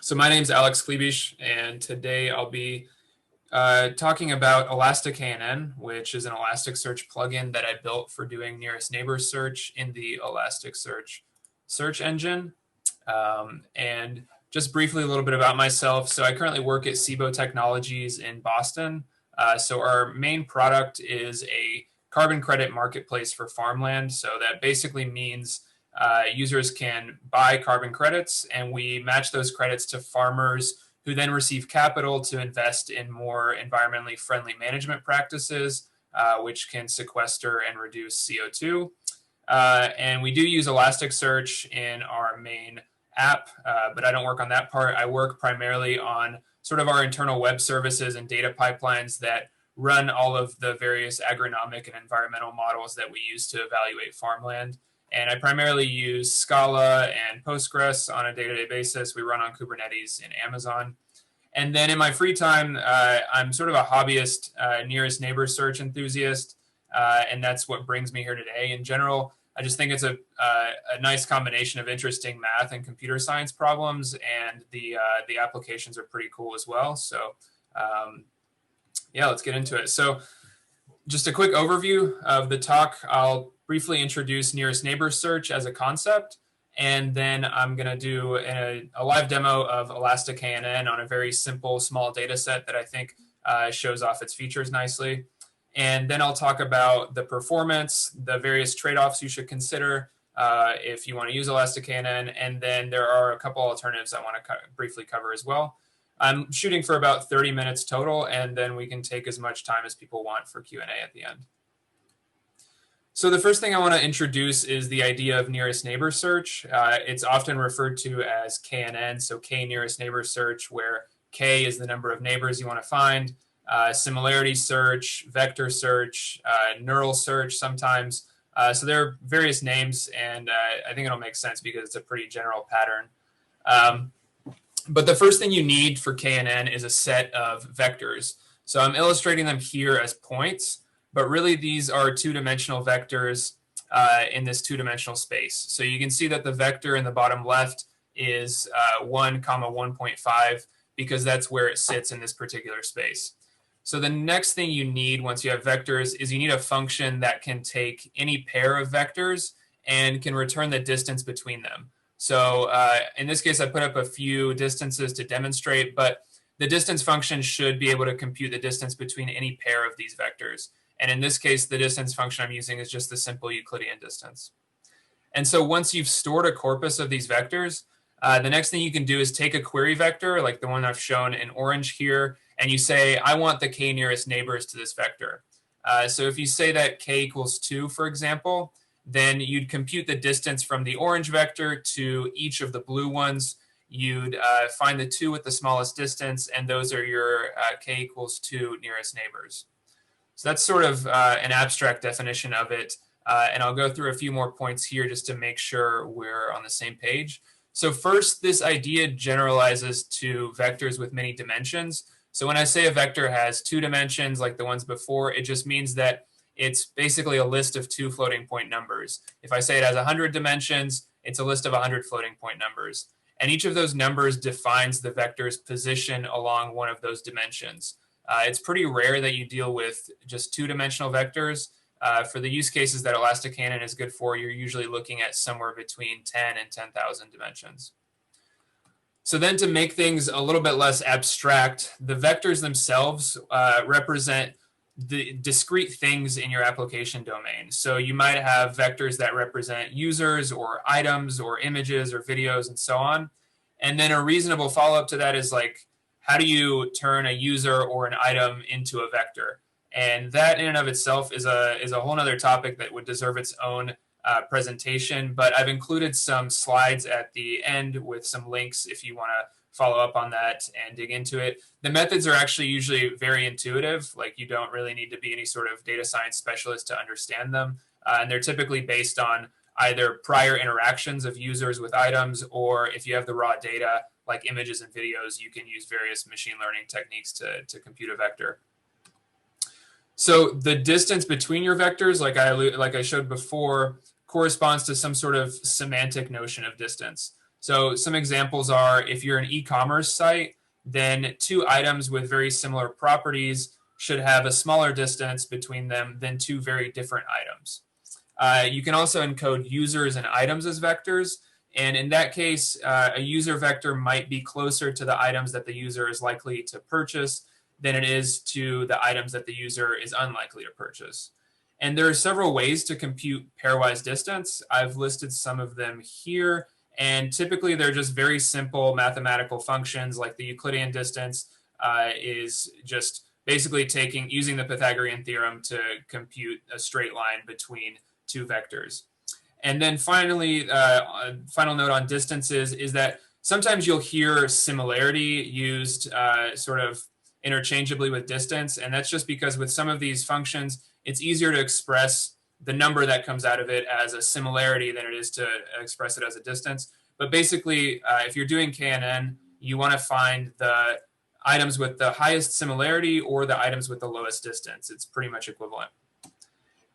So my name is Klibisz, and today I'll be talking about Elastiknn, which is an Elasticsearch plugin that I built for doing nearest neighbor search in the Elasticsearch search engine. And just briefly a little bit about myself. So I currently work at Cibo Technologies in Boston. So our main product is a carbon credit marketplace for farmland. So that basically means users can buy carbon credits, and we match those credits to farmers who then receive capital to invest in more environmentally friendly management practices, which can sequester and reduce CO2. And we do use Elasticsearch in our main app, but I don't work on that part. I work primarily on sort of our internal web services and data pipelines that run all of the various agronomic and environmental models that we use to evaluate farmland. And I primarily use Scala and Postgres on a day-to-day basis. We run on Kubernetes in Amazon. And then in my free time, I'm sort of a hobbyist nearest neighbor search enthusiast. And that's what brings me here today. In general, I just think it's a nice combination of interesting math and computer science problems, and the applications are pretty cool as well. So yeah, let's get into it. So just a quick overview of the talk. I'll briefly introduce nearest neighbor search as a concept, and then I'm going to do a live demo of Elastiknn on a very simple small data set that I think shows off its features nicely. And then I'll talk about the performance, the various trade-offs you should consider if you want to use Elastiknn, and then there are a couple alternatives I want to briefly cover as well. I'm shooting for about 30 minutes total, and then we can take as much time as people want for Q&A at the end. So the first thing I want to introduce is the idea of nearest neighbor search. It's often referred to as KNN, so K nearest neighbor search, where K is the number of neighbors you want to find. Similarity search, vector search, neural search sometimes. So there are various names, and I think it'll make sense because it's a pretty general pattern. But the first thing you need for KNN is a set of vectors. So I'm illustrating them here as points, but really these are two-dimensional vectors in this two-dimensional space. So you can see that the vector in the bottom left is 1, 1.5, because that's where it sits in this particular space. So the next thing you need once you have vectors is you need a function that can take any pair of vectors and can return the distance between them. So in this case, I put up a few distances to demonstrate, but the distance function should be able to compute the distance between any pair of these vectors. And in this case, the distance function I'm using is just the simple Euclidean distance. And so once you've stored a corpus of these vectors, the next thing you can do is take a query vector, like the one I've shown in orange here, and you say, I want the k nearest neighbors to this vector. So if you say that k equals 2, for example, then you'd compute the distance from the orange vector to each of the blue ones. You'd find the 2 with the smallest distance, and those are your k equals 2 nearest neighbors. So that's sort of an abstract definition of it. And I'll go through a few more points here just to make sure we're on the same page. So first, this idea generalizes to vectors with many dimensions. So when I say a vector has 2 dimensions, like the ones before, it just means that it's basically a list of 2 floating point numbers. If I say it has 100 dimensions, it's a list of 100 floating point numbers. And each of those numbers defines the vector's position along one of those dimensions. It's pretty rare that you deal with just 2-dimensional vectors. For the use cases that Elastiknn is good for, you're usually looking at somewhere between 10 and 10,000 dimensions. So then to make things a little bit less abstract, the vectors themselves represent the discrete things in your application domain. So you might have vectors that represent users or items or images or videos and so on. And then a reasonable follow-up to that is like, how do you turn a user or an item into a vector? And that in and of itself is a whole other topic that would deserve its own presentation. But I've included some slides at the end with some links if you want to follow up on that and dig into it. The methods are actually usually very intuitive. Like you don't really need to be any sort of data science specialist to understand them. And they're typically based on either prior interactions of users with items, or if you have the raw data like images and videos, you can use various machine learning techniques to compute a vector. So the distance between your vectors, like I showed before, corresponds to some sort of semantic notion of distance. So some examples are, if you're an e-commerce site, then two items with very similar properties should have a smaller distance between them than two very different items. You can also encode users and items as vectors. And in that case, a user vector might be closer to the items that the user is likely to purchase than it is to the items that the user is unlikely to purchase. And there are several ways to compute pairwise distance. I've listed some of them here. And typically, they're just very simple mathematical functions, like the Euclidean distance is just basically using the Pythagorean theorem to compute a straight line between two vectors. And then finally, final note on distances is that sometimes you'll hear similarity used sort of interchangeably with distance. And that's just because with some of these functions, it's easier to express the number that comes out of it as a similarity than it is to express it as a distance. But basically, if you're doing KNN, you want to find the items with the highest similarity or the items with the lowest distance. It's pretty much equivalent.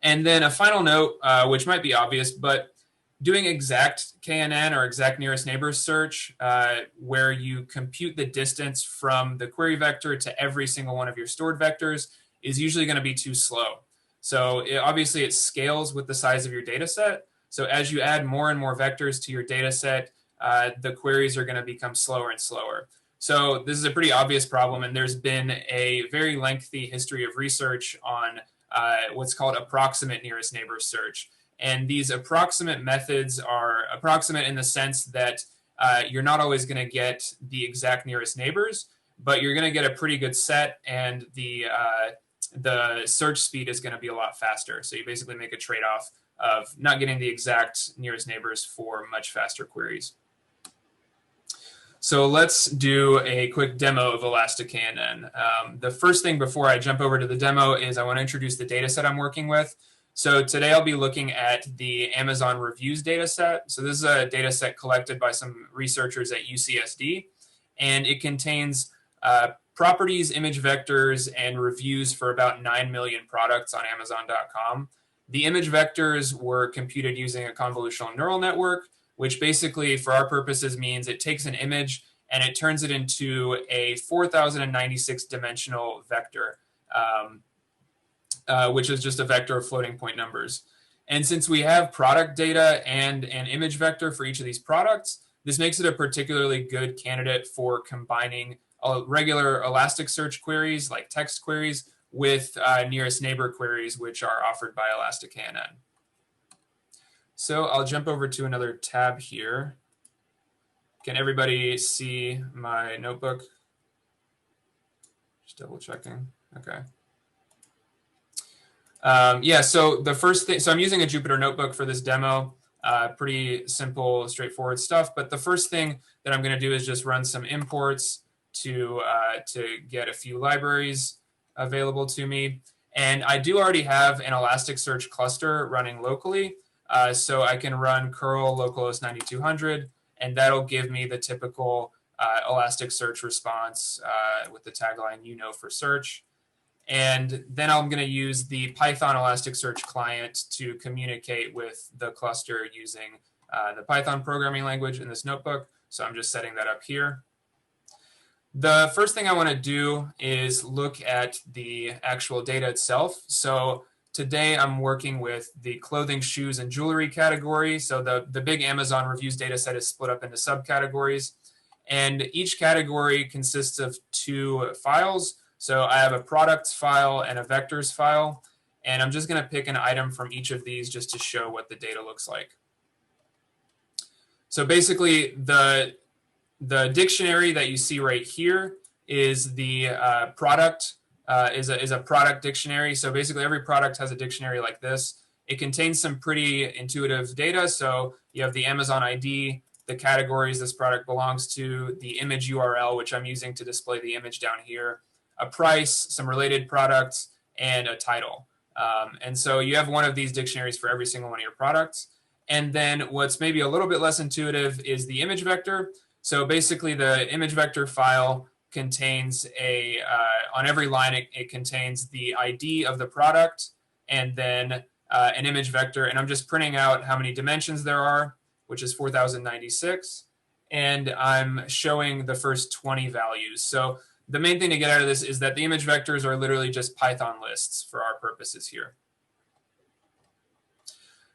And then a final note, which might be obvious, but doing exact KNN or exact nearest neighbors search, where you compute the distance from the query vector to every single one of your stored vectors, is usually going to be too slow. So obviously it scales with the size of your data set. So as you add more and more vectors to your data set, the queries are going to become slower and slower. So this is a pretty obvious problem, and there's been a very lengthy history of research on what's called approximate nearest neighbors search. And these approximate methods are approximate in the sense that you're not always going to get the exact nearest neighbors, but you're going to get a pretty good set, and the search speed is going to be a lot faster. So you basically make a trade-off of not getting the exact nearest neighbors for much faster queries. So let's do a quick demo of Elastiknn. The first thing before I jump over to the demo is I want to introduce the data set I'm working with. So today I'll be looking at the Amazon reviews data set. So this is a data set collected by some researchers at UCSD, and it contains properties, image vectors, and reviews for about 9 million products on Amazon.com. The image vectors were computed using a convolutional neural network, which basically, for our purposes, means it takes an image and it turns it into a 4,096 dimensional vector, which is just a vector of floating point numbers. And since we have product data and an image vector for each of these products, this makes it a particularly good candidate for combining regular Elasticsearch queries, like text queries, with nearest neighbor queries, which are offered by Elastiknn. So I'll jump over to another tab here. Can everybody see my notebook? Just double checking. Okay. Yeah, so the first thing, so I'm using a Jupyter notebook for this demo. Pretty simple, straightforward stuff. But the first thing that I'm going to do is just run some imports to get a few libraries available to me. And I do already have an Elasticsearch cluster running locally. So I can run curl localhost 9200, and that'll give me the typical Elasticsearch response with the tagline, you know, for search. And then I'm going to use the Python Elasticsearch client to communicate with the cluster using the Python programming language in this notebook. So I'm just setting that up here. The first thing I want to do is look at the actual data itself. So today I'm working with the clothing, shoes, and jewelry category. So the big Amazon reviews data set is split up into subcategories. And each category consists of two files. So I have a products file and a vectors file. And I'm just going to pick an item from each of these just to show what the data looks like. So basically, the dictionary that you see right here is the product, is a product dictionary. So basically every product has a dictionary like this. It contains some pretty intuitive data. So you have the Amazon ID, the categories this product belongs to, the image URL, which I'm using to display the image down here, a price, some related products, and a title. And so you have one of these dictionaries for every single one of your products. And then what's maybe a little bit less intuitive is the image vector. So basically the image vector file contains on every line, it contains the ID of the product and then an image vector. And I'm just printing out how many dimensions there are, which is 4,096. and I'm showing the first 20 values. So the main thing to get out of this is that the image vectors are literally just Python lists for our purposes here.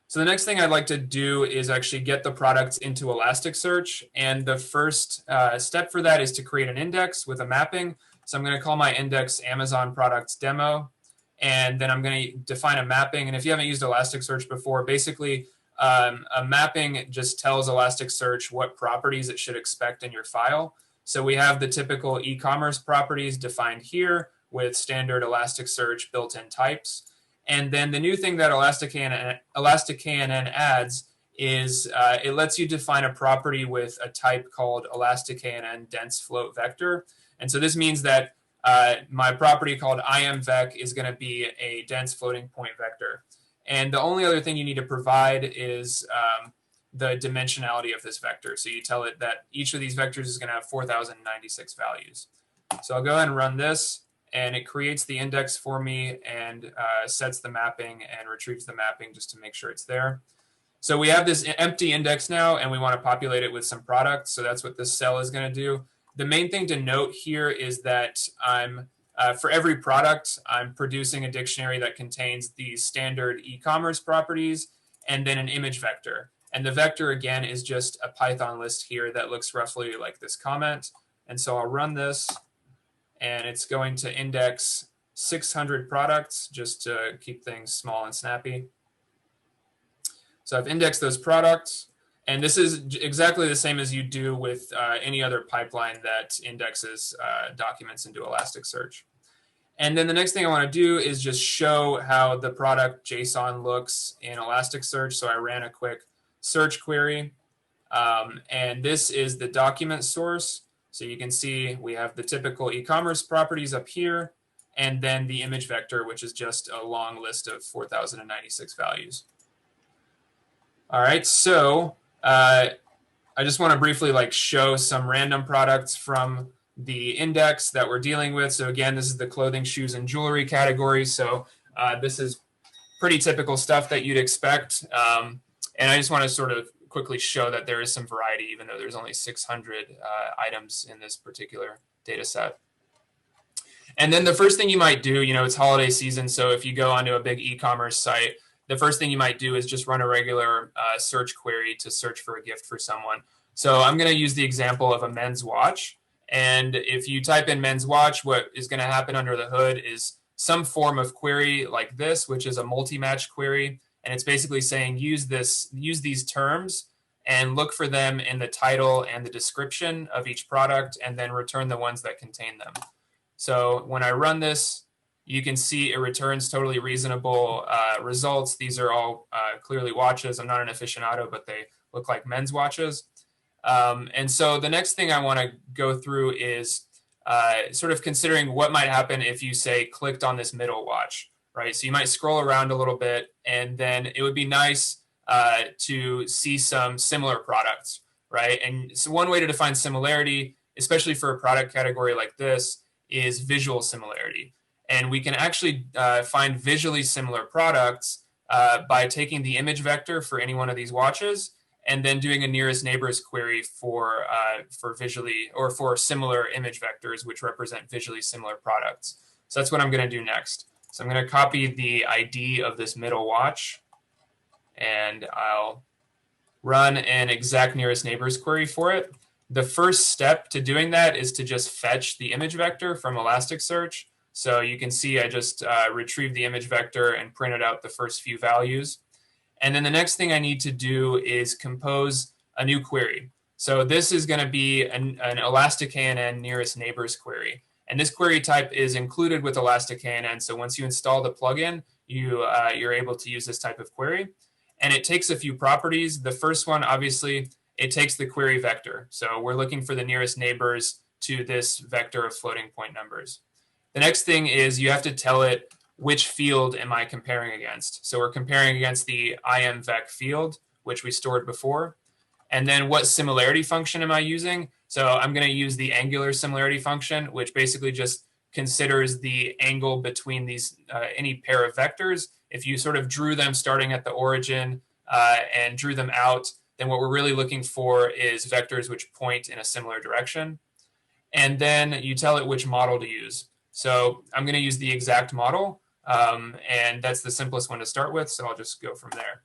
So the next thing I'd like to do is actually get the products into Elasticsearch. And the first step for that is to create an index with a mapping. So I'm going to call my index Amazon products demo. And then I'm going to define a mapping. And if you haven't used Elasticsearch before, basically a mapping just tells Elasticsearch what properties it should expect in your file. So we have the typical e-commerce properties defined here with standard Elasticsearch built-in types. And then the new thing that Elastiknn adds is it lets you define a property with a type called Elastiknn dense float vector. And so this means that my property called imvec is going to be a dense floating point vector. And the only other thing you need to provide is the dimensionality of this vector. So you tell it that each of these vectors is going to have 4,096 values. So I'll go ahead and run this. And it creates the index for me and sets the mapping and retrieves the mapping just to make sure it's there. So we have this empty index now, and we want to populate it with some products. So that's what this cell is going to do. The main thing to note here is that for every product, I'm producing a dictionary that contains the standard e-commerce properties and then an image vector. And the vector, again, is just a Python list here that looks roughly like this comment. And so I'll run this. And it's going to index 600 products just to keep things small and snappy. So I've indexed those products. And this is exactly the same as you do with any other pipeline that indexes documents into Elasticsearch. And then the next thing I want to do is just show how the product JSON looks in Elasticsearch. So I ran a quick search query. And this is the document source. So you can see we have the typical e-commerce properties up here, and then the image vector, which is just a long list of 4,096 values. All right, so I just want to briefly show some random products from the index that we're dealing with. So again, this is the clothing, shoes, and jewelry category. So this is pretty typical stuff that you'd expect. And I just want to sort of quickly show that there is some variety, even though there's only 600 items in this particular data set. And then the first thing you might do, it's holiday season, so if you go onto a big e-commerce site, the first thing you might do is just run a regular search query to search for a gift for someone. So I'm going to use the example of a men's watch. And if you type in men's watch, what is going to happen under the hood is some form of query like this, which is a multi-match query. And it's basically saying use these terms and look for them in the title and the description of each product, and then return the ones that contain them. So when I run this, you can see it returns totally reasonable results. These are all clearly watches. I'm not an aficionado, but they look like men's watches. And so the next thing I want to go through is sort of considering what might happen if you, say, clicked on this middle watch. Right, so you might scroll around a little bit, and then it would be nice to see some similar products, right? And so one way to define similarity, especially for a product category like this, is visual similarity. And we can actually find visually similar products by taking the image vector for any one of these watches, and then doing a nearest neighbors query for visually or for similar image vectors, which represent visually similar products. So that's what I'm going to do next. So I'm going to copy the ID of this middle watch, and I'll run an exact nearest neighbors query for it. The first step to doing that is to just fetch the image vector from Elasticsearch. So you can see I just retrieved the image vector and printed out the first few values. And then the next thing I need to do is compose a new query. So this is going to be an Elastiknn nearest neighbors query. And this query type is included with Elastiknn. So once you install the plugin, you're able to use this type of query. And it takes a few properties. The first one, obviously, it takes the query vector. So we're looking for the nearest neighbors to this vector of floating point numbers. The next thing is you have to tell it which field am I comparing against. So we're comparing against the imvec field, which we stored before. And then what similarity function am I using? So I'm going to use the angular similarity function, which basically just considers the angle between these any pair of vectors. If you sort of drew them starting at the origin and drew them out, then what we're really looking for is vectors which point in a similar direction. And then you tell it which model to use. So I'm going to use the exact model, and that's the simplest one to start with, so I'll just go from there.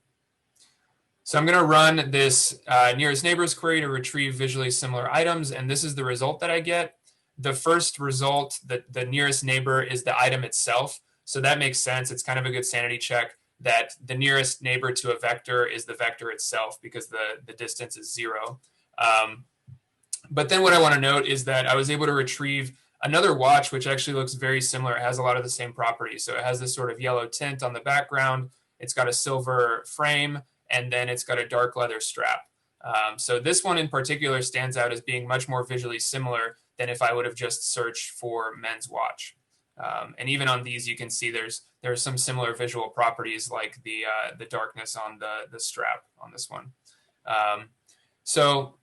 So I'm going to run this nearest neighbors query to retrieve visually similar items, and this is the result that I get. The first result, the nearest neighbor, is the item itself. So that makes sense. It's kind of a good sanity check that the nearest neighbor to a vector is the vector itself because the distance is 0. But then what I want to note is that I was able to retrieve another watch, which actually looks very similar. It has a lot of the same properties. So it has this sort of yellow tint on the background. It's got a silver frame, and then it's got a dark leather strap. So this one in particular stands out as being much more visually similar than if I would have just searched for men's watch. And even on these, you can see there's some similar visual properties like the darkness on the strap on this one. So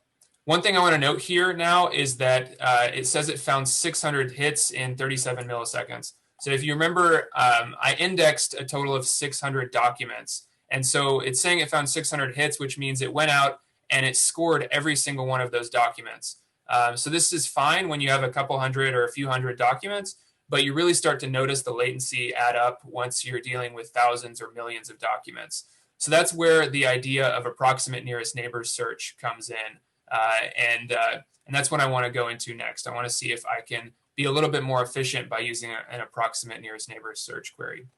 one thing I want to note here now is that it says it found 600 hits in 37 milliseconds. So if you remember, I indexed a total of 600 documents. And so it's saying it found 600 hits, which means it went out and it scored every single one of those documents. So this is fine when you have a couple hundred or a few hundred documents, but you really start to notice the latency add up once you're dealing with thousands or millions of documents. So that's where the idea of approximate nearest neighbors search comes in. And that's what I want to go into next. I want to see if I can be a little bit more efficient by using an approximate nearest neighbors search query.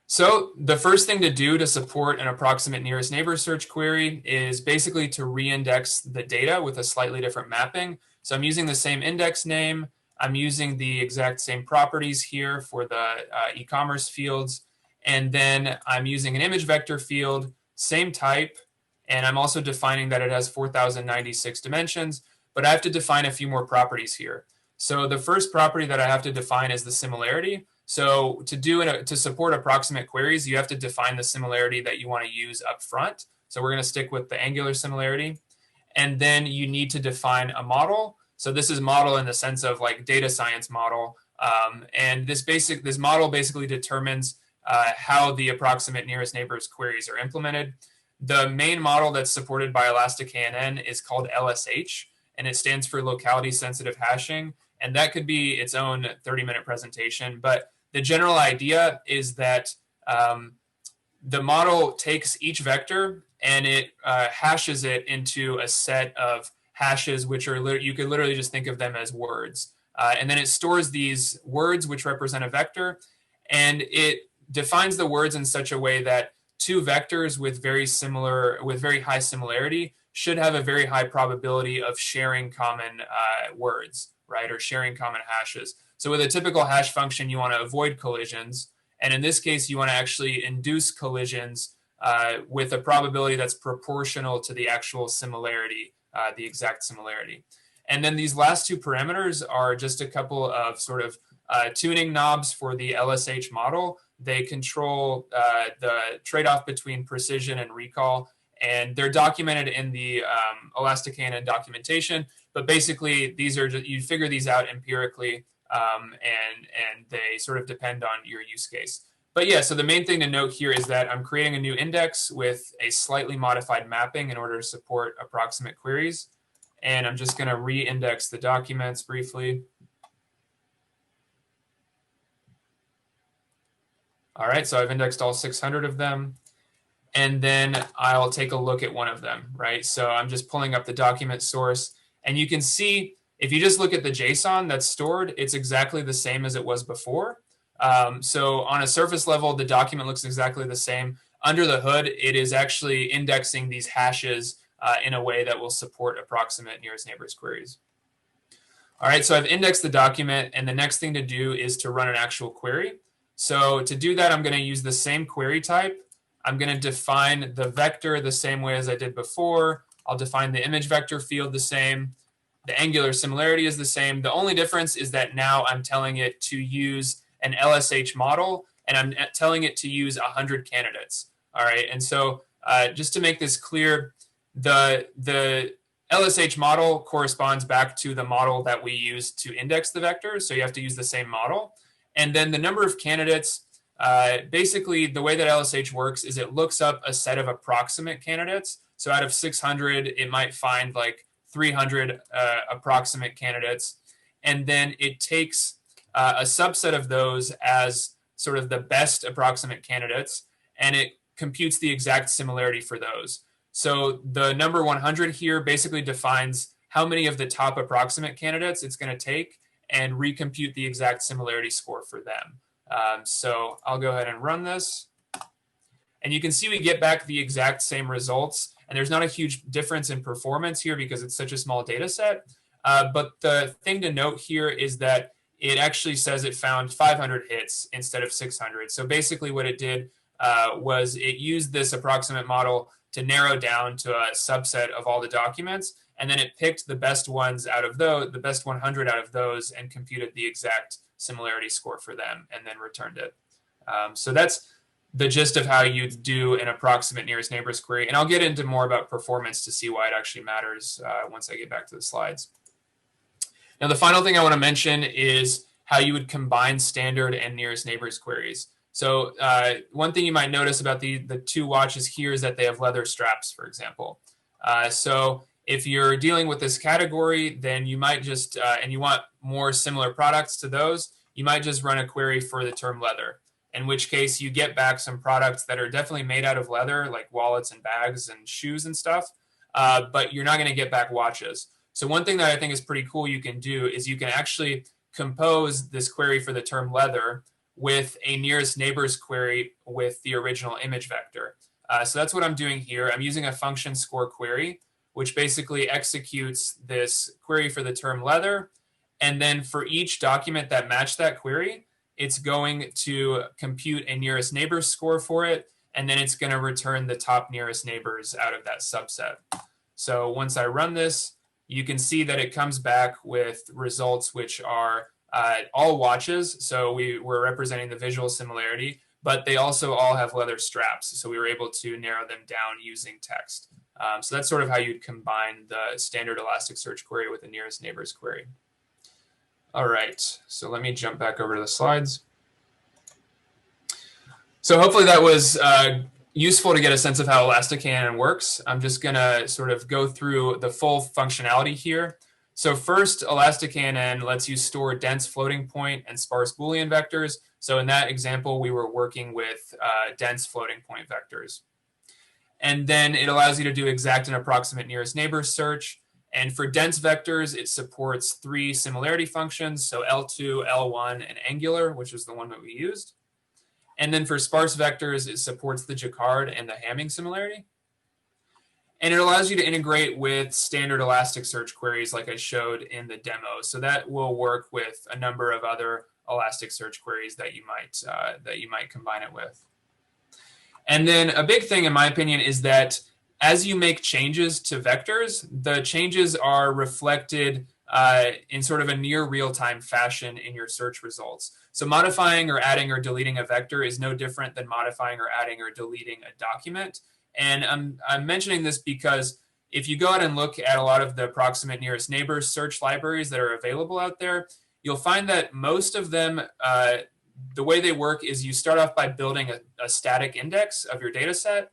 So the first thing to do to support an approximate nearest neighbors search query is basically to reindex the data with a slightly different mapping. So I'm using the same index name. I'm using the exact same properties here for the e-commerce fields. And then I'm using an image vector field, same type. And I'm also defining that it has 4,096 dimensions, but I have to define a few more properties here. So the first property that I have to define is the similarity. So to support approximate queries, you have to define the similarity that you want to use up front. So we're going to stick with the angular similarity. And then you need to define a model. So this is model in the sense of like data science model. And this model basically determines how the approximate nearest neighbors queries are implemented. The main model that's supported by Elastiknn is called LSH, and it stands for locality sensitive hashing. And that could be its own 30-minute presentation. But the general idea is that the model takes each vector and it hashes it into a set of hashes, which are you could literally just think of them as words. And then it stores these words, which represent a vector, and it defines the words in such a way that two vectors with very high similarity should have a very high probability of sharing common words, right, or sharing common hashes. So with a typical hash function, you want to avoid collisions. And in this case, you want to actually induce collisions with a probability that's proportional to the actual similarity, the exact similarity. And then these last two parameters are just a couple of sort of tuning knobs for the LSH model. They control the trade-off between precision and recall, and they're documented in the Elastiknn documentation. But basically, these are you figure these out empirically, and they sort of depend on your use case. But yeah, so the main thing to note here is that I'm creating a new index with a slightly modified mapping in order to support approximate queries. And I'm just going to re-index the documents briefly. All right, so I've indexed all 600 of them. And then I'll take a look at one of them, right? So I'm just pulling up the document source. And you can see, if you just look at the JSON that's stored, it's exactly the same as it was before. So on a surface level, the document looks exactly the same. Under the hood, it is actually indexing these hashes in a way that will support approximate nearest neighbors queries. All right, so I've indexed the document, and the next thing to do is to run an actual query. So to do that, I'm going to use the same query type. I'm going to define the vector the same way as I did before. I'll define the image vector field the same. The angular similarity is the same. The only difference is that now I'm telling it to use an LSH model, and I'm telling it to use 100 candidates. All right, and so just to make this clear, the LSH model corresponds back to the model that we use to index the vectors, so you have to use the same model. And then the number of candidates, Basically, the way that LSH works is it looks up a set of approximate candidates. So out of 600, it might find like 300 approximate candidates. And then it takes a subset of those as sort of the best approximate candidates, and it computes the exact similarity for those. So the number 100 here basically defines how many of the top approximate candidates it's going to take and recompute the exact similarity score for them. So I'll go ahead and run this. And you can see we get back the exact same results. And there's not a huge difference in performance here because it's such a small data set. But the thing to note here is that it actually says it found 500 hits instead of 600. So basically what it did was it used this approximate model to narrow down to a subset of all the documents. And then it picked the best ones out of those, the best 100 out of those, and computed the exact similarity score for them and then returned it. So that's the gist of how you do an approximate nearest neighbors query. And I'll get into more about performance to see why it actually matters once I get back to the slides. Now, the final thing I want to mention is how you would combine standard and nearest neighbors queries. So one thing you might notice about the two watches here is that they have leather straps, for example. So if you're dealing with this category, then you might just, and you want more similar products to those, you might just run a query for the term leather, in which case you get back some products that are definitely made out of leather, like wallets and bags and shoes and stuff, but you're not going to get back watches. So one thing that I think is pretty cool you can do is you can actually compose this query for the term leather with a nearest neighbors query with the original image vector. So that's what I'm doing here. I'm using a function score query, which basically executes this query for the term leather. And then for each document that matched that query, it's going to compute a nearest neighbors score for it. And then it's going to return the top nearest neighbors out of that subset. So once I run this, you can see that it comes back with results which are all watches. So we're representing the visual similarity, but they also all have leather straps. So we were able to narrow them down using text. So that's sort of how you'd combine the standard Elasticsearch query with the nearest neighbors query. All right, so let me jump back over to the slides. So hopefully that was useful to get a sense of how Elastiknn works. I'm just going to sort of go through the full functionality here. So first, Elastiknn lets you store dense floating point and sparse Boolean vectors. So in that example, we were working with dense floating point vectors. And then it allows you to do exact and approximate nearest neighbors search. And for dense vectors, it supports 3 similarity functions, so L2, L1, and angular, which is the one that we used. And then for sparse vectors, it supports the Jacquard and the Hamming similarity. And it allows you to integrate with standard Elasticsearch queries like I showed in the demo. So that will work with a number of other Elasticsearch queries that you might combine it with. And then a big thing, in my opinion, is that as you make changes to vectors, the changes are reflected in sort of a near real-time fashion in your search results. So modifying or adding or deleting a vector is no different than modifying or adding or deleting a document. And I'm mentioning this because if you go out and look at a lot of the approximate nearest neighbors search libraries that are available out there, you'll find that most of them, the way they work is you start off by building a static index of your data set,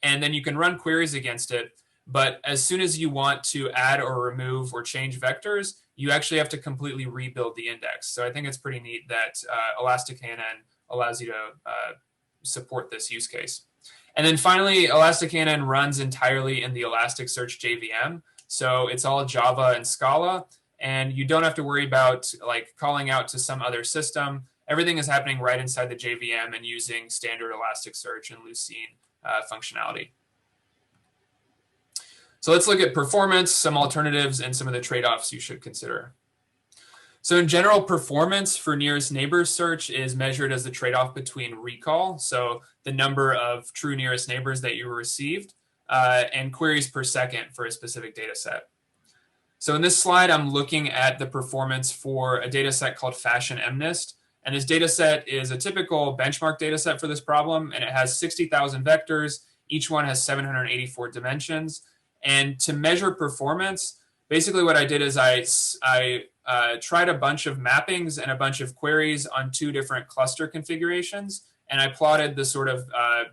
and then you can run queries against it. But as soon as you want to add or remove or change vectors, you actually have to completely rebuild the index. So I think it's pretty neat that Elastiknn allows you to support this use case. And then finally, Elastiknn runs entirely in the Elasticsearch JVM. So it's all Java and Scala, and you don't have to worry about like calling out to some other system. Everything is happening right inside the JVM and using standard Elasticsearch and Lucene functionality. So let's look at performance, some alternatives, and some of the trade-offs you should consider. So in general, performance for nearest neighbors search is measured as the trade-off between recall, so the number of true nearest neighbors that you received, and queries per second for a specific data set. So in this slide, I'm looking at the performance for a data set called Fashion MNIST. And this data set is a typical benchmark data set for this problem, and it has 60,000 vectors. Each one has 784 dimensions. And to measure performance, basically what I did is I tried a bunch of mappings and a bunch of queries on 2 different cluster configurations. and I plotted the sort of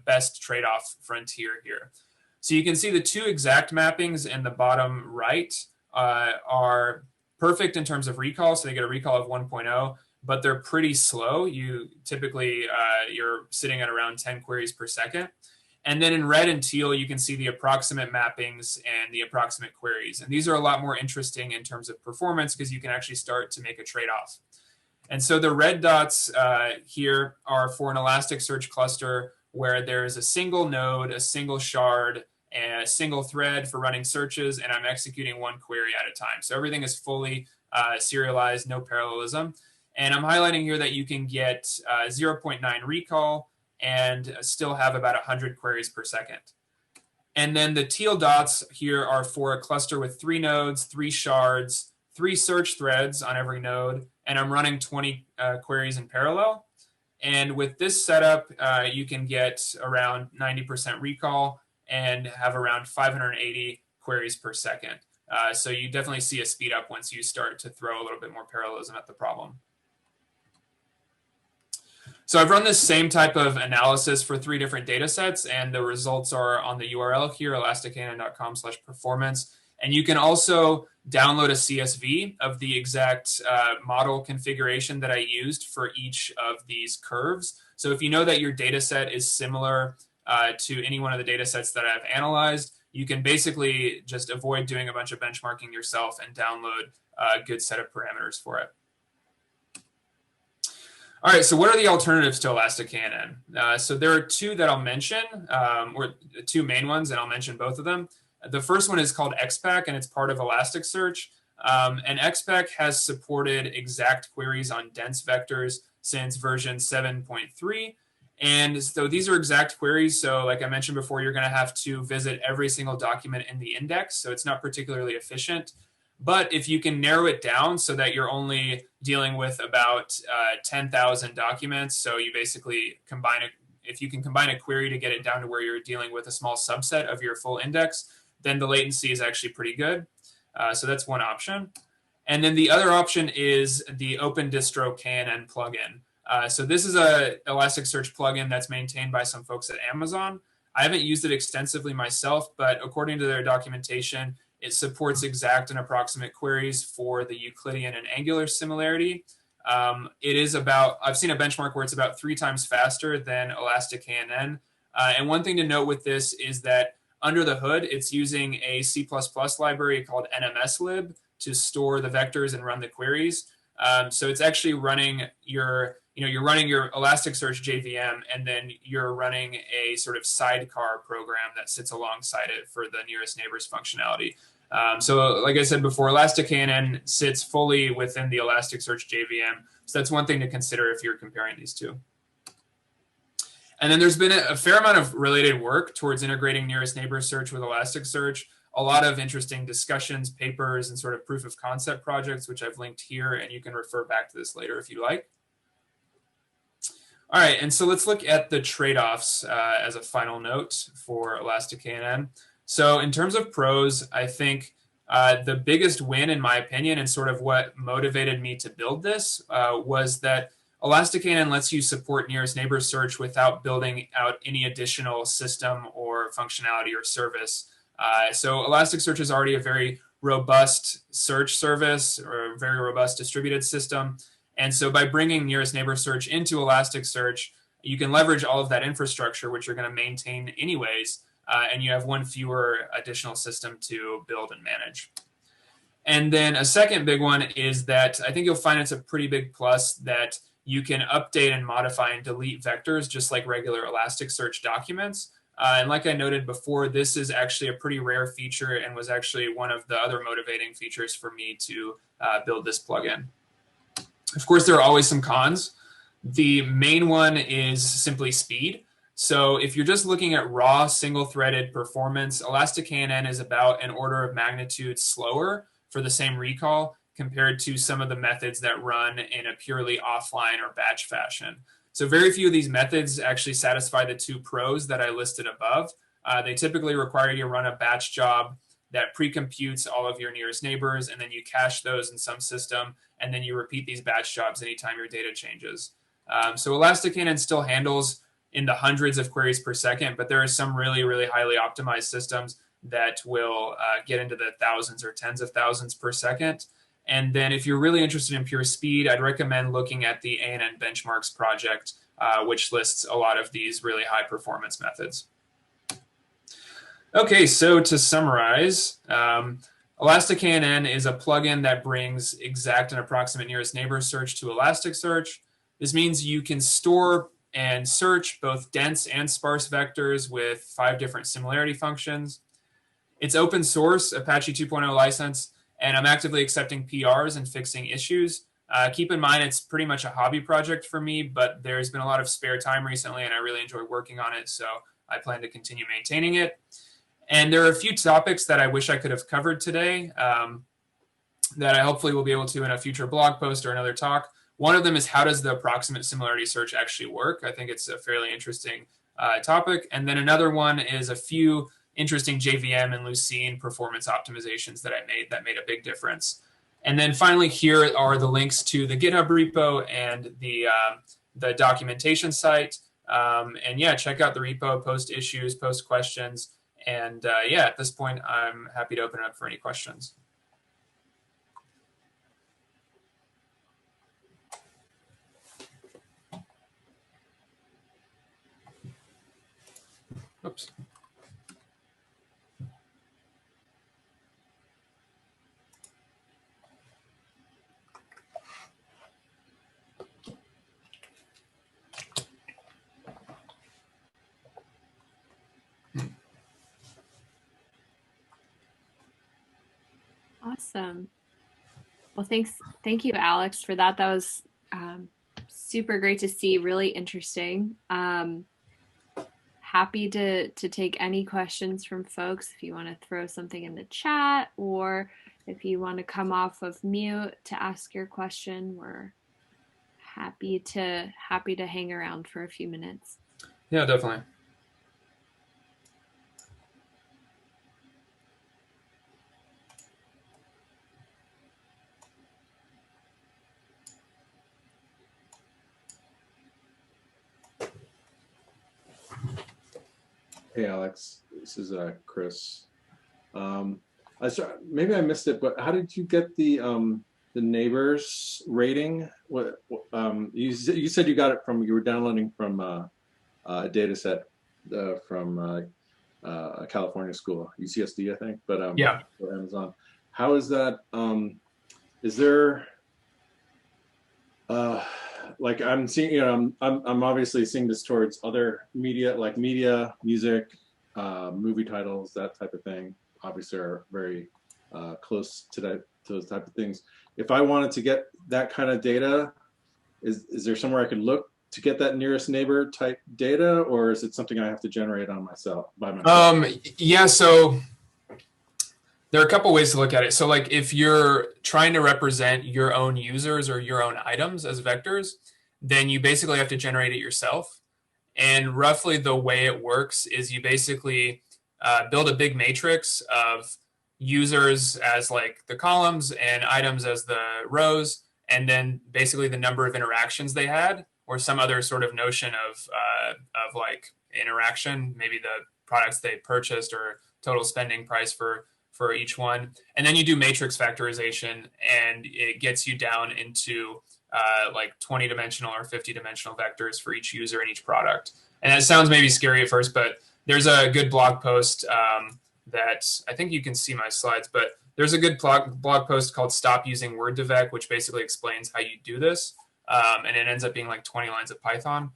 best trade-off frontier here. So you can see the two exact mappings in the bottom right are perfect in terms of recall, so they get a recall of 1.0, but they're pretty slow. You typically, you're sitting at around 10 queries per second. And then in red and teal, you can see the approximate mappings and the approximate queries. And these are a lot more interesting in terms of performance because you can actually start to make a trade-off. And so the red dots here are for an Elasticsearch cluster where there's a single node, a single shard, and a single thread for running searches, and I'm executing one query at a time. So everything is fully serialized, no parallelism. And I'm highlighting here that you can get 0.9 recall and still have about 100 queries per second. And then the teal dots here are for a cluster with 3 nodes, 3 shards, 3 search threads on every node, and I'm running 20 queries in parallel. And with this setup, you can get around 90% recall and have around 580 queries per second. So you definitely see a speed up once you start to throw a little bit more parallelism at the problem. So I've run this same type of analysis for 3 different data sets, and the results are on the URL here, elastiknn.com/performance. And you can also download a CSV of the exact model configuration that I used for each of these curves. So if you know that your data set is similar to any one of the data sets that I've analyzed, you can basically just avoid doing a bunch of benchmarking yourself and download a good set of parameters for it. All right, so what are the alternatives to Elastiknn? So there are 2 that I'll mention, or 2 main ones, and I'll mention both of them. The first one is called XPack, and it's part of Elasticsearch. And XPack has supported exact queries on dense vectors since version 7.3. And so these are exact queries. So like I mentioned before, you're going to have to visit every single document in the index. So it's not particularly efficient. But if you can narrow it down so that you're only dealing with about 10,000 documents, so you basically combine it, if you can combine a query to get it down to where you're dealing with a small subset of your full index, then the latency is actually pretty good. So that's one option. And then the other option is the Open Distro KNN plugin. So this is a Elasticsearch plugin that's maintained by some folks at Amazon. I haven't used it extensively myself, but according to their documentation, it supports exact and approximate queries for the Euclidean and Angular similarity. It is about, I've seen a benchmark where it's about 3 times faster than Elastiknn. And one thing to note with this is that under the hood, it's using a C++ library called nmslib to store the vectors and run the queries. So it's actually running your, you're running your Elasticsearch JVM, and then you're running a sort of sidecar program that sits alongside it for the nearest neighbors functionality. So like I said before, Elastiknn sits fully within the Elasticsearch JVM. So that's one thing to consider if you're comparing these 2. And then there's been a fair amount of related work towards integrating nearest neighbors search with Elasticsearch. A lot of interesting discussions, papers, and sort of proof of concept projects, which I've linked here, and you can refer back to this later if you like. All right, and so let's look at the trade-offs as a final note for Elastiknn. So in terms of pros, I think the biggest win, in my opinion, and sort of what motivated me to build this was that Elastiknn lets you support nearest neighbors search without building out any additional system or functionality or service. So Elasticsearch is already a very robust search service or a very robust distributed system. And so by bringing nearest neighbor search into Elasticsearch, you can leverage all of that infrastructure, which you're going to maintain anyways, and you have one fewer additional system to build and manage. And then a second big one is that I think you'll find it's a pretty big plus that you can update and modify and delete vectors just like regular Elasticsearch documents. And like I noted before, this is actually a pretty rare feature and was actually one of the other motivating features for me to build this plugin. Of course, there are always some cons. The main one is simply speed. So if you're just looking at raw single-threaded performance, Elastiknn is about an order of magnitude slower for the same recall compared to some of the methods that run in a purely offline or batch fashion. So very few of these methods actually satisfy the 2 pros that I listed above. They typically require you to run a batch job that pre-computes all of your nearest neighbors, and then you cache those in some system, and then you repeat these batch jobs anytime your data changes. So Elastiknn still handles in the hundreds of queries per second, but there are some really, really highly optimized systems that will get into the thousands or tens of thousands per second. And then if you're really interested in pure speed, I'd recommend looking at the ANN benchmarks project, which lists a lot of these really high performance methods. Okay, so to summarize, Elastiknn is a plugin that brings exact and approximate nearest neighbor search to Elasticsearch. This means you can store and search both dense and sparse vectors with 5 different similarity functions. It's open source, Apache 2.0 license, and I'm actively accepting PRs and fixing issues. Keep in mind, it's pretty much a hobby project for me, but there's been a lot of spare time recently, and I really enjoy working on it, so I plan to continue maintaining it. And there are a few topics that I wish I could have covered today that I hopefully will be able to in a future blog post or another talk. One of them is, how does the approximate similarity search actually work? I think it's a fairly interesting topic. And then another one is a few interesting JVM and Lucene performance optimizations that I made that made a big difference. And then finally, here are the links to the GitHub repo and the documentation site. And yeah, check out the repo, post issues, post questions. And yeah, at this point, I'm happy to open it up for any questions. Oops. Awesome. Well, thank you, Alex, for that. That was super great to see, really interesting. Happy to take any questions from folks if you want to throw something in the chat, or if you want to come off of mute to ask your question. We're happy to hang around for a few minutes. Yeah, definitely. Hey, Alex, this is Chris. Maybe I missed it, but how did you get the neighbors rating? What you said you got it from, you were downloading from a data set from a California school, UCSD, I think, but yeah, or Amazon. How is that? Is there like, I'm seeing, you know, I'm obviously seeing this towards other media, like media, music, movie titles, that type of thing. Obviously, are very close to those type of things. If I wanted to get that kind of data, is there somewhere I could look to get that nearest neighbor type data, or is it something I have to generate on by myself? Yeah, so there are a couple ways to look at it. So like, if you're trying to represent your own users or your own items as vectors, then you basically have to generate it yourself. And roughly the way it works is you basically build a big matrix of users as like the columns and items as the rows, and then basically the number of interactions they had, or some other sort of notion of like interaction, maybe the products they purchased or total spending price for each one. And then you do matrix factorization, and it gets you down into like 20-dimensional or 50-dimensional vectors for each user and each product. And that sounds maybe scary at first, but there's a good blog post that I think you can see my slides, but there's a good blog post called Stop Using Word2Vec, which basically explains how you do this. And it ends up being like 20 lines of Python.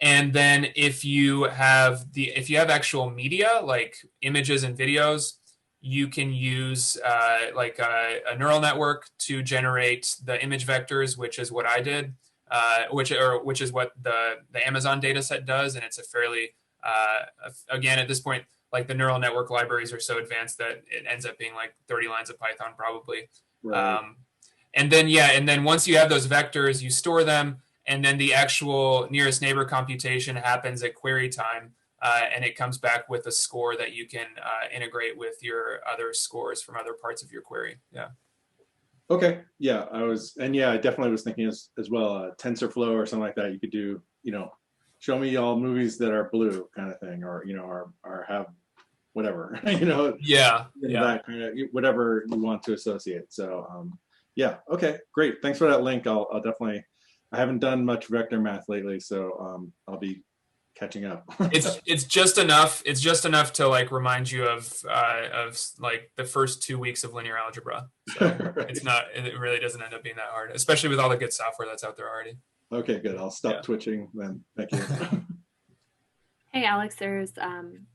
And then if you have actual media, like images and videos, you can use like a neural network to generate the image vectors, which is what I did, which is what the Amazon data set does. And it's a fairly, again, at this point, like the neural network libraries are so advanced that it ends up being like 30 lines of Python probably. Right. And then once you have those vectors, you store them, and then the actual nearest neighbor computation happens at query time. And it comes back with a score that you can integrate with your other scores from other parts of your query. Yeah. Okay. Yeah, I definitely was thinking as well, TensorFlow or something like that. You could do, you know, show me all movies that are blue kind of thing, or or have whatever, Yeah, yeah. that kind of whatever you want to associate. So yeah, okay, great. Thanks for that link. I'll definitely. I haven't done much vector math lately, so I'll be catching up. It's just enough. It's just enough to like remind you of like the first 2 weeks of linear algebra. So Right. it's not. It really doesn't end up being that hard, especially with all the good software that's out there already. Okay, good. I'll stop Yeah. twitching then. Thank you. Hey, Alex, there's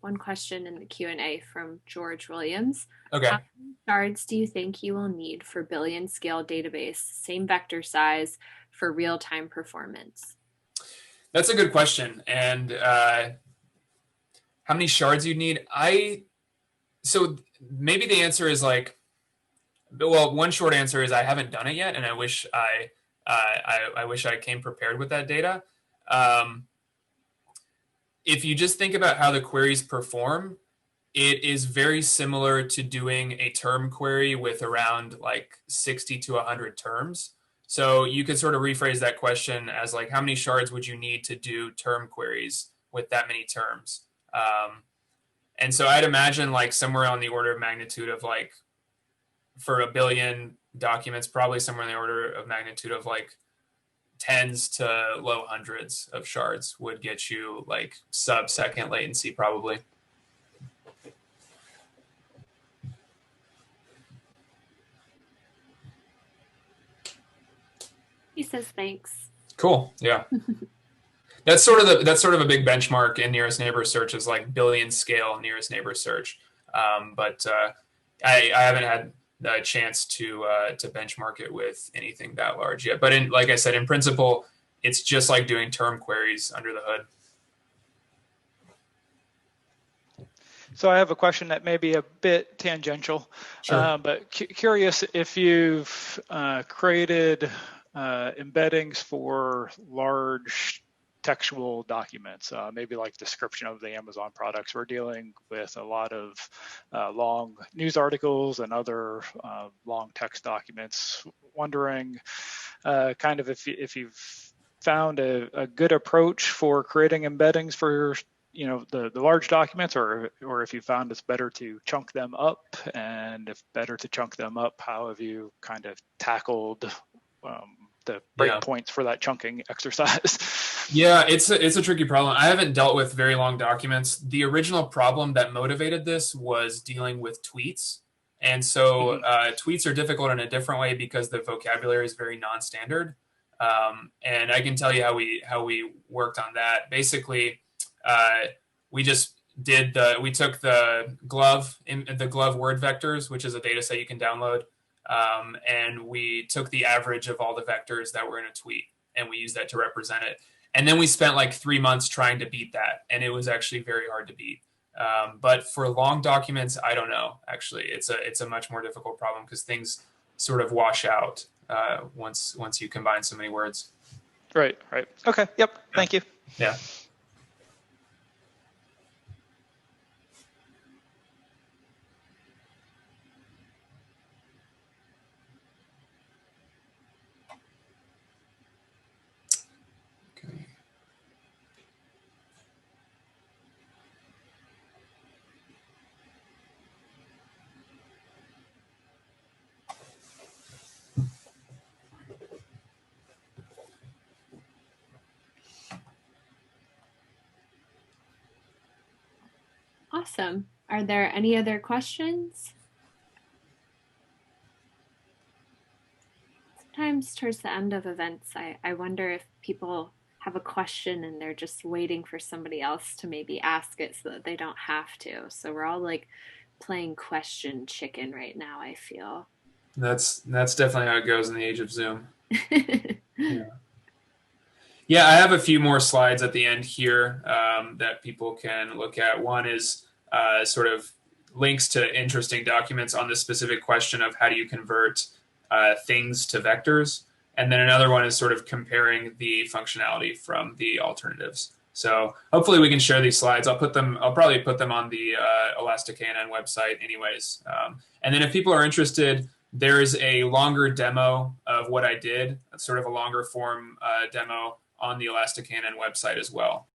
one question in the Q&A from George Williams. Okay. How many shards do you think you will need for billion scale database, same vector size, for real-time performance? That's a good question. And how many shards you need? So maybe the answer is like, well, one short answer is I haven't done it yet, and I wish I wish I came prepared with that data. If you just think about how the queries perform, it is very similar to doing a term query with around like 60 to 100 terms. So you could sort of rephrase that question as like, how many shards would you need to do term queries with that many terms? And so I'd imagine like somewhere on the order of magnitude of like, for a billion documents, probably somewhere in the order of magnitude of like tens to low hundreds of shards would get you like sub-second latency probably. He says thanks. Cool. Yeah. That's sort of a big benchmark in nearest neighbor search, is like billion scale nearest neighbor search. But I haven't had the chance to benchmark it with anything that large yet. But like I said, in principle, it's just like doing term queries under the hood. So I have a question that may be a bit tangential, Sure. but curious if you've created embeddings for large textual documents, maybe like description of the Amazon products. We're dealing with a lot of long news articles and other long text documents. Wondering kind of if you've found a good approach for creating embeddings for the large documents, or if you found it's better to chunk them up, and if better to chunk them up, how have you kind of tackled the breakpoints for that chunking exercise? Yeah, it's a tricky problem. I haven't dealt with very long documents. The original problem that motivated this was dealing with tweets. And so tweets are difficult in a different way because the vocabulary is very non-standard. And I can tell you how we worked on that. Basically, we took the glove word vectors, which is a data set you can download, and we took the average of all the vectors that were in a tweet, and we used that to represent it. And then we spent like 3 months trying to beat that, and it was actually very hard to beat. But for long documents, I don't know. Actually, it's a much more difficult problem because things sort of wash out once you combine so many words. Right. Okay. Yep. Yeah. Thank you. Yeah. Okay. Awesome. Are there any other questions? Sometimes towards the end of events, I wonder if people have a question and they're just waiting for somebody else to maybe ask it so that they don't have to. So we're all like playing question chicken right now, I feel. That's definitely how it goes in the age of Zoom. Yeah, I have a few more slides at the end here that people can look at. One is sort of links to interesting documents on the specific question of how do you convert things to vectors. And then another one is sort of comparing the functionality from the alternatives. So hopefully we can share these slides. I'll probably put them on the Elastiknn website anyways. And then if people are interested, there is a longer demo of what I did, sort of a longer form demo on the Elastiknn website as well.